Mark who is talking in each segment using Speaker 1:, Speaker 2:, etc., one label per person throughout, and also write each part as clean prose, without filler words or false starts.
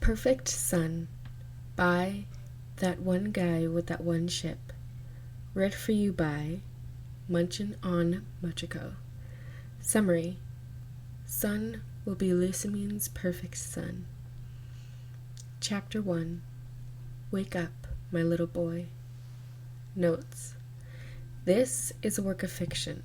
Speaker 1: Perfect Sun by That One Guy with That One Ship. Read for you by Munchin on Muchiko. Summary. Sun will be Lucine's perfect sun. Chapter 1. Wake up, my little boy. Notes. This is a work of fiction.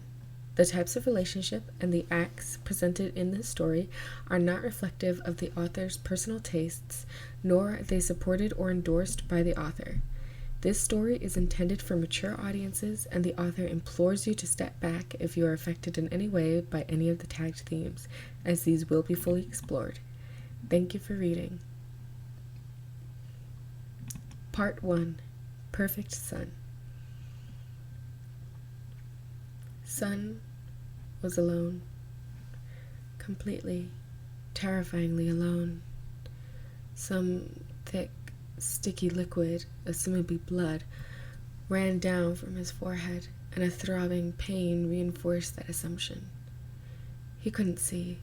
Speaker 1: The types of relationship and the acts presented in this story are not reflective of the author's personal tastes, nor are they supported or endorsed by the author. This story is intended for mature audiences, and the author implores you to step back if you are affected in any way by any of the tagged themes, as these will be fully explored. Thank you for reading. Part 1. Perfect Sun. Sun was alone. Completely, terrifyingly alone. Some thick, sticky liquid, assumably blood, ran down from his forehead, and a throbbing pain reinforced that assumption. He couldn't see.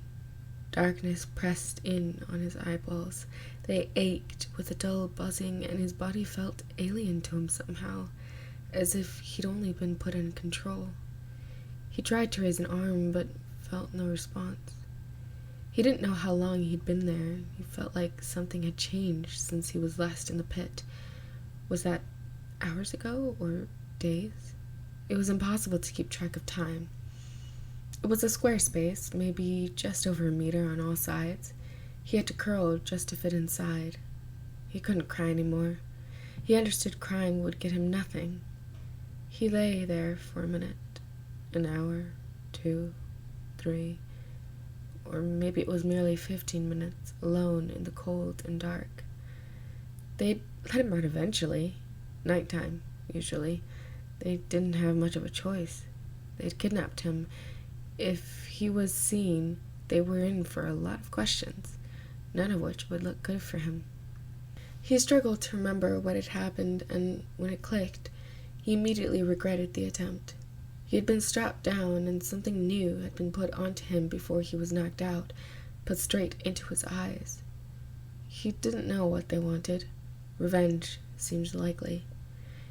Speaker 1: Darkness pressed in on his eyeballs. They ached with a dull buzzing, and his body felt alien to him somehow, as if he'd only been put in control. He tried to raise an arm, but felt no response. He didn't know how long he'd been there. He felt like something had changed since he was last in the pit. Was that hours ago or days? It was impossible to keep track of time. It was a square space, maybe just over a meter on all sides. He had to curl just to fit inside. He couldn't cry anymore. He understood crying would get him nothing. He lay there for a minute. An hour, 2, 3, or maybe it was merely 15 minutes, alone in the cold and dark. They'd let him out eventually. Nighttime, usually. They didn't have much of a choice. They'd kidnapped him. If he was seen, they were in for a lot of questions, none of which would look good for him. He struggled to remember what had happened, and when it clicked, he immediately regretted the attempt. He had been strapped down, and something new had been put onto him before he was knocked out, put straight into his eyes. He didn't know what they wanted. Revenge seemed likely.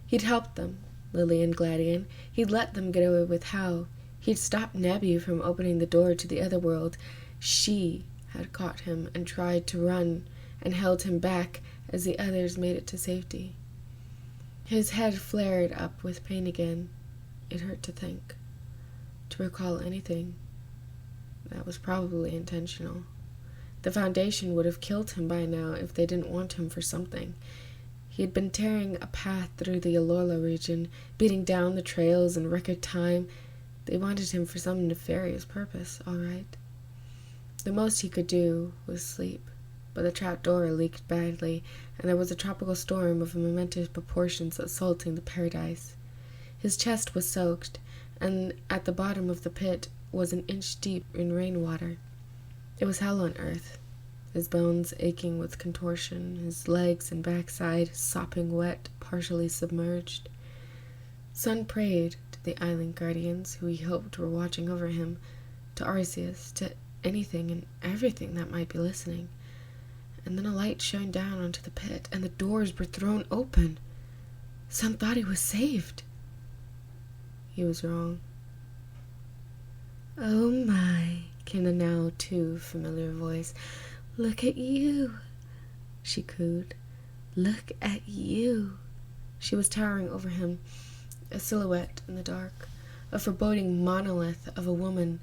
Speaker 1: He'd helped them, Lily and Gladian. He'd let them get away with Hal. He'd stopped Nebby from opening the door to the other world. She had caught him and tried to run, and held him back as the others made it to safety. His head flared up with pain again. It hurt to think, to recall anything. That was probably intentional. The Foundation would have killed him by now if they didn't want him for something. He had been tearing a path through the Alorla region, beating down the trails in record time. They wanted him for some nefarious purpose, all right. The most he could do was sleep, but the trapdoor leaked badly, and there was a tropical storm of momentous proportions assaulting the paradise. His chest was soaked, and at the bottom of the pit was an inch deep in rainwater. It was hell on earth, his bones aching with contortion, his legs and backside sopping wet, partially submerged. Sun prayed to the island guardians, who he hoped were watching over him, to Arceus, to anything and everything that might be listening. And then a light shone down onto the pit, and the doors were thrown open. Sun thought he was saved. He was wrong. "Oh my," came the now too familiar voice. "Look at you," she cooed. "Look at you." She was towering over him, a silhouette in the dark, a foreboding monolith of a woman,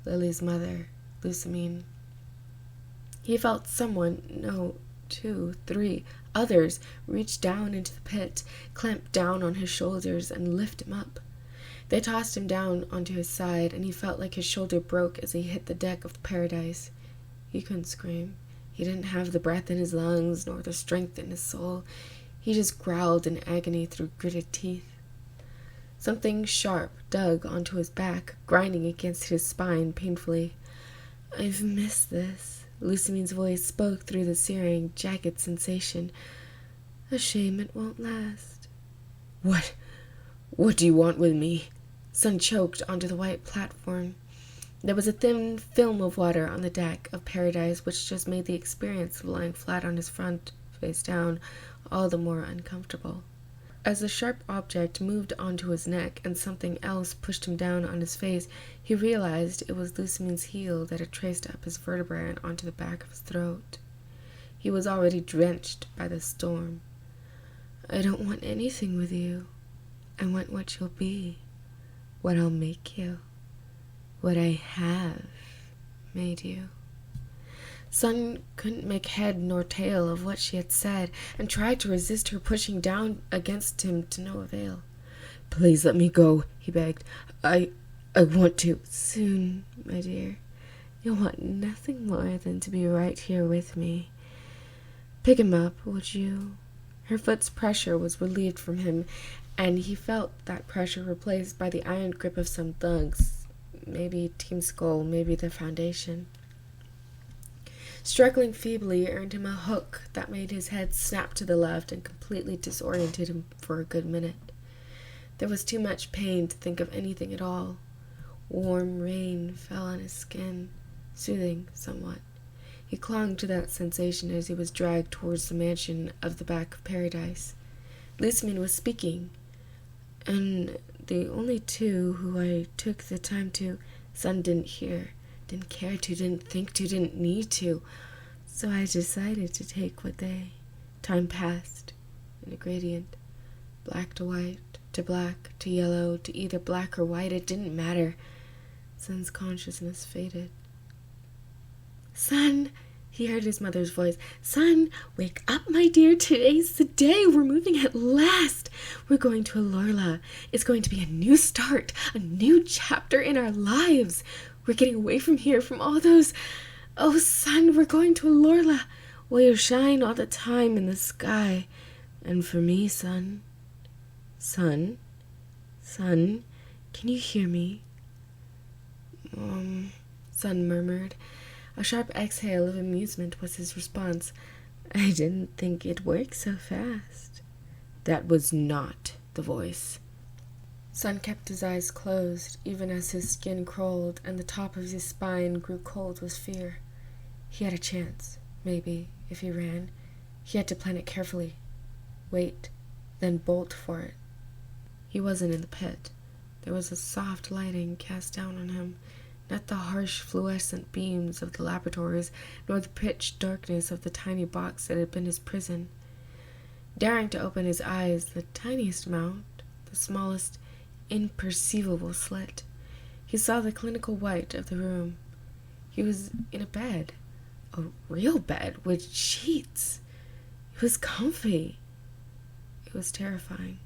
Speaker 1: Lily's mother, Lucine. He felt someone, no, 2, 3, others, reach down into the pit, clamp down on his shoulders, and lift him up. They tossed him down onto his side, and he felt like his shoulder broke as he hit the deck of the paradise. He couldn't scream. He didn't have the breath in his lungs, nor the strength in his soul. He just growled in agony through gritted teeth. Something sharp dug onto his back, grinding against his spine painfully. "I've missed this," Lucine's voice spoke through the searing, jagged sensation. "A shame it won't last." What do you want with me?" Sun choked onto the white platform. There was a thin film of water on the deck of Paradise, which just made the experience of lying flat on his front, face down, all the more uncomfortable. As the sharp object moved onto his neck and something else pushed him down on his face, he realized it was Lucine's heel that had traced up his vertebrae and onto the back of his throat. He was already drenched by the storm. "I don't want anything with you. I want what you'll be, what I'll make you, what I have made you." Sun couldn't make head nor tail of what she had said, and tried to resist her pushing down against him to no avail. "Please let me go," he begged. I want to." "Soon, my dear. You'll want nothing more than to be right here with me. Pick him up, would you?" Her foot's pressure was relieved from him, and he felt that pressure replaced by the iron grip of some thugs. Maybe Team Skull, maybe the Foundation. Struggling feebly earned him a hook that made his head snap to the left and completely disoriented him for a good minute. There was too much pain to think of anything at all. Warm rain fell on his skin, soothing somewhat. He clung to that sensation as he was dragged towards the mansion of the back of Paradise. Lucine was speaking, and the only two who I took the time to, Sun didn't hear, didn't care to, didn't think to, didn't need to. So I decided to take what they. Time passed in a gradient. Black to white, to black, to yellow, to either black or white, it didn't matter. Sun's consciousness faded. "Sun," he heard his mother's voice. "Sun, wake up, my dear. Today's the day. We're moving at last. We're going to Alorla. It's going to be a new start, a new chapter in our lives. We're getting away from here, from all those... Oh, Sun, we're going to Alorla, where you shine all the time in the sky. And for me, Sun... Sun? Sun, can you hear me?" Sun murmured. A sharp exhale of amusement was his response. "I didn't think it'd work so fast." That was not the voice. Sun kept his eyes closed, even as his skin crawled and the top of his spine grew cold with fear. He had a chance, maybe, if he ran. He had to plan it carefully. Wait, then bolt for it. He wasn't in the pit. There was a soft lighting cast down on him, not the harsh fluorescent beams of the laboratories, nor the pitch darkness of the tiny box that had been his prison. Daring to open his eyes the tiniest amount, the smallest imperceivable slit, he saw the clinical white of the room. He was in a bed, a real bed, with sheets. It was comfy. It was terrifying.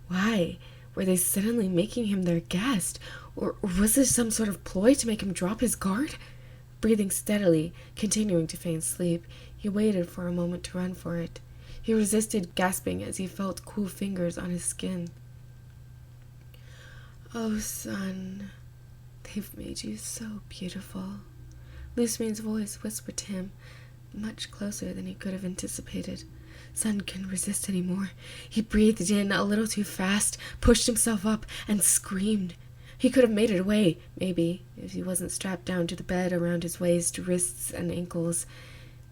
Speaker 1: Why were they suddenly making him their guest? Or was this some sort of ploy to make him drop his guard? Breathing steadily, continuing to feign sleep, he waited for a moment to run for it. He resisted gasping as he felt cool fingers on his skin. "Oh, Sun, they've made you so beautiful." Lucine's voice whispered to him, much closer than he could have anticipated. Sun couldn't resist anymore. He breathed in a little too fast, pushed himself up, and screamed. He could have made it away, maybe, if he wasn't strapped down to the bed around his waist, wrists, and ankles.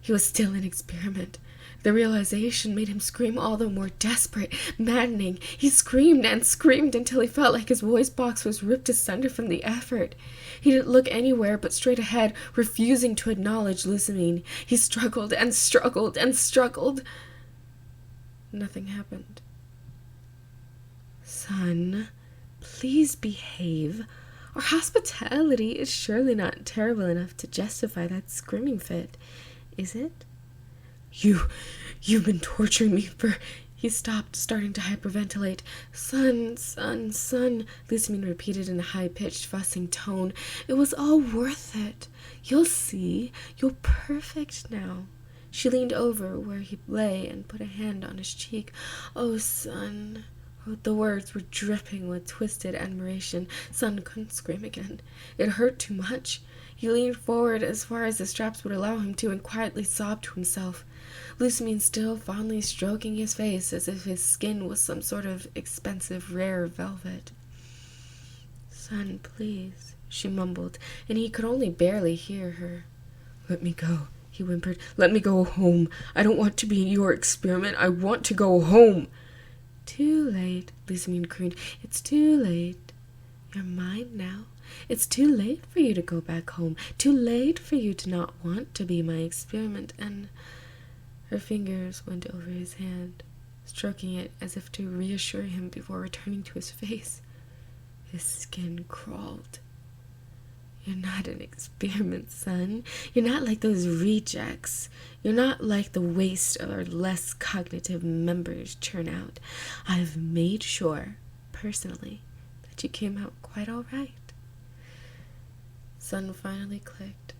Speaker 1: He was still an experiment. The realization made him scream all the more desperate, maddening. He screamed and screamed until he felt like his voice box was ripped asunder from the effort. He didn't look anywhere but straight ahead, refusing to acknowledge Lucine. He struggled and struggled and struggled. Nothing happened. "Sun, please behave. Our hospitality is surely not terrible enough to justify that screaming fit, is it?" You've been torturing me for... He stopped, starting to hyperventilate. "Sun, Sun, Sun," Lucine repeated in a high-pitched, fussing tone. "It was all worth it. You'll see. You're perfect now." She leaned over where he lay and put a hand on his cheek. "Oh, Sun." The words were dripping with twisted admiration. Sun couldn't scream again. It hurt too much. He leaned forward as far as the straps would allow him to and quietly sobbed to himself. Lucine still fondly stroking his face as if his skin was some sort of expensive, rare velvet. "Sun, please," she mumbled, and he could only barely hear her. "Let me go," he whimpered. "Let me go home. I don't want to be your experiment. I want to go home." "Too late," Lucine crooned. "It's too late. You're mine now. It's too late for you to go back home. Too late for you to not want to be my experiment." And her fingers went over his hand, stroking it as if to reassure him before returning to his face. His skin crawled. "You're not an experiment, son. You're not like those rejects. You're not like the waste of our less cognitive members churn out. I've made sure, personally, that you came out quite all right." Sun finally clicked.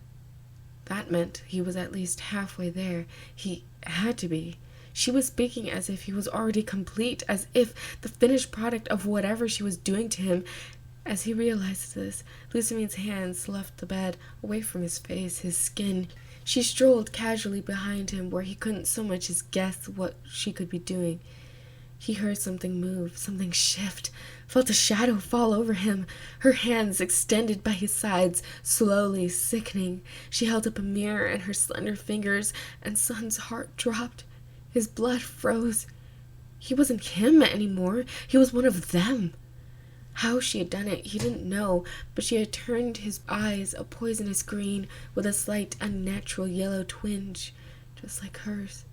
Speaker 1: That meant he was at least halfway there. He had to be. She was speaking as if he was already complete, as if the finished product of whatever she was doing to him. As he realized this, Lucine's hands left the bed, away from his face, his skin. She strolled casually behind him, where he couldn't so much as guess what she could be doing. He heard something move, something shift, felt a shadow fall over him, her hands extended by his sides, slowly sickening. She held up a mirror in her slender fingers, and Sun's heart dropped. His blood froze. He wasn't him anymore. He was one of them. How she had done it, he didn't know, but she had turned his eyes a poisonous green with a slight unnatural yellow twinge, just like hers.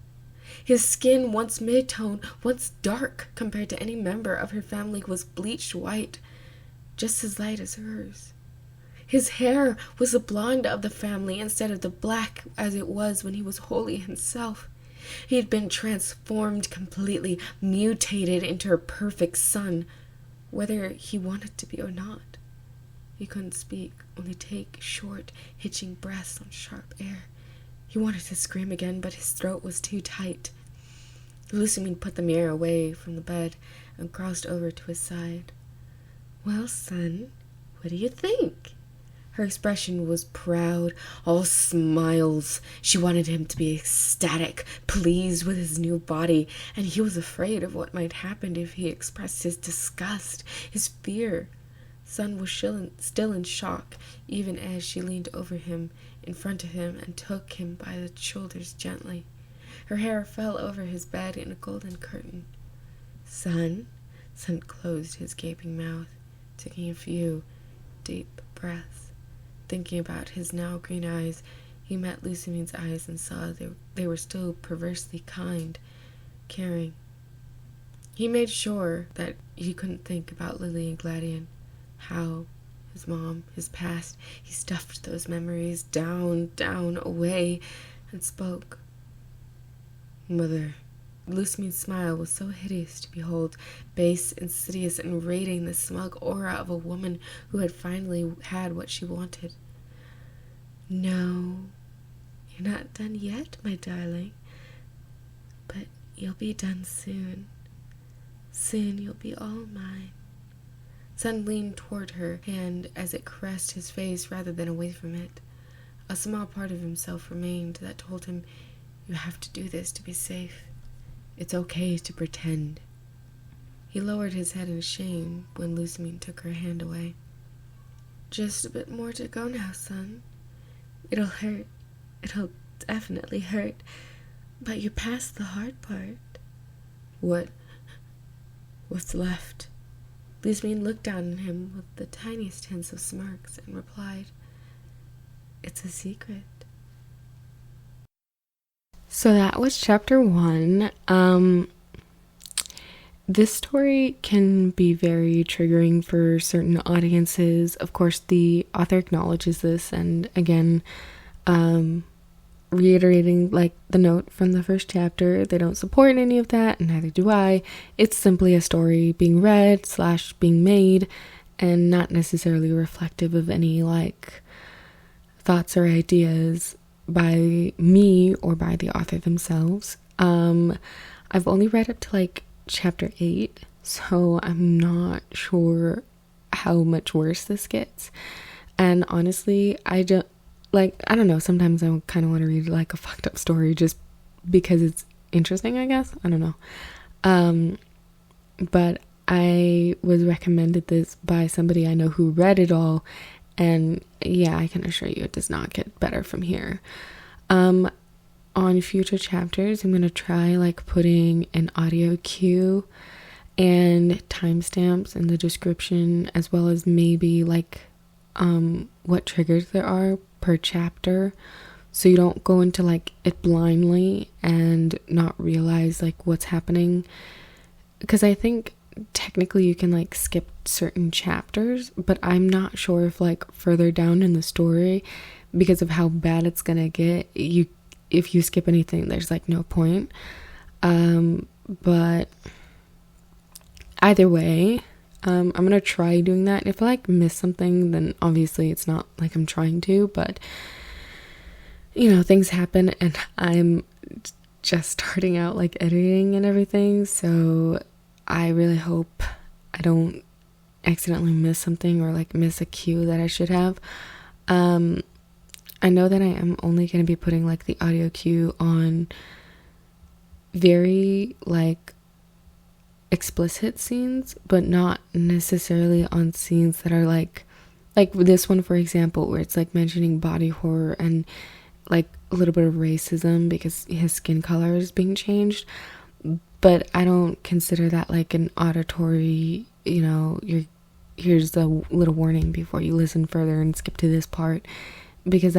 Speaker 1: His skin, once mid-tone, once dark compared to any member of her family, was bleached white, just as light as hers. His hair was the blonde of the family instead of the black as it was when he was wholly himself. He had been transformed completely, mutated into a perfect son, whether he wanted to be or not. He couldn't speak, only take short, hitching breaths on sharp air. He wanted to scream again, but his throat was too tight. Lucine put the mirror away from the bed and crossed over to his side. "Well, son, what do you think?" Her expression was proud, all smiles. She wanted him to be ecstatic, pleased with his new body, and he was afraid of what might happen if he expressed his disgust, his fear. Sun was still in shock, even as she leaned over him, in front of him, and took him by the shoulders gently. Her hair fell over his bed in a golden curtain. "Sun?" Sun closed his gaping mouth, taking a few deep breaths. Thinking about his now green eyes, he met Lucine's eyes and saw they were still perversely kind, caring. He made sure that he couldn't think about Lily and Gladian, how, his mom, his past. He stuffed those memories down, away, and spoke. "Mother." Lucine's smile was so hideous to behold, base, insidious, and radiating the smug aura of a woman who had finally had what she wanted. "No, you're not done yet, my darling, but you'll be done soon. Soon you'll be all mine." Sun leaned toward her hand as it caressed his face rather than away from it. A small part of himself remained that told him, "You have to do this to be safe. It's okay to pretend." He lowered his head in shame when Lucine took her hand away. "Just a bit more to go now, son. It'll hurt. It'll definitely hurt. But you're past the hard part." What's left?" Lucine looked down at him with the tiniest hints of smirks and replied, "It's a secret." So that was chapter 1. This story can be very triggering for certain audiences. Of course, the author acknowledges this, and again, reiterating like the note from the first chapter, they don't support any of that, and neither do I. It's simply a story being read / being made, and not necessarily reflective of any like thoughts or ideas by me or by the author themselves. I've only read up to like chapter 8, so I'm not sure how much worse this gets. And honestly, I don't know, sometimes I kind of want to read like a fucked up story just because it's interesting, I guess. I don't know. But I was recommended this by somebody I know who read it all, And yeah, I can assure you it does not get better from here. On future chapters, I'm going to try like putting an audio cue and timestamps in the description, as well as maybe like what triggers there are per chapter, so you don't go into like it blindly and not realize like what's happening, because I think technically you can like skip certain chapters, but I'm not sure if like further down in the story, because of how bad it's gonna get, if you skip anything, there's like no point. But either way, I'm gonna try doing that. If I like miss something, then obviously it's not like I'm trying to, but you know, things happen, and I'm just starting out like editing and everything, so I really hope I don't accidentally miss something or like miss a cue that I should have. I know that I am only going to be putting like the audio cue on very like explicit scenes, but not necessarily on scenes that are like this one, for example, where it's like mentioning body horror and like a little bit of racism because his skin color is being changed. But I don't consider that like an auditory, you know, here's a little warning before you listen further and skip to this part, because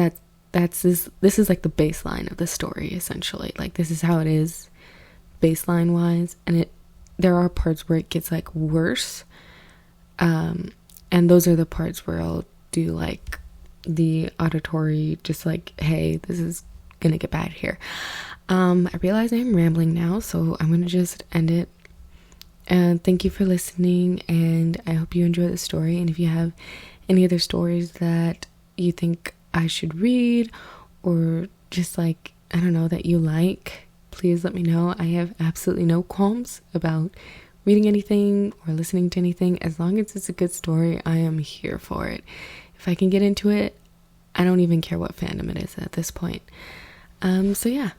Speaker 1: this is like the baseline of the story, essentially. Like, this is how it is baseline wise, and there are parts where it gets like worse, and those are the parts where I'll do like the auditory, just like, hey, this is gonna get bad here. I realize I'm rambling now, so I'm gonna just end it. And thank you for listening, and I hope you enjoy the story. And if you have any other stories that you think I should read, or just like, I don't know, that you like, please let me know. I have absolutely no qualms about reading anything or listening to anything. As long as it's a good story, I am here for it. If I can get into it, I don't even care what fandom it is at this point. So yeah,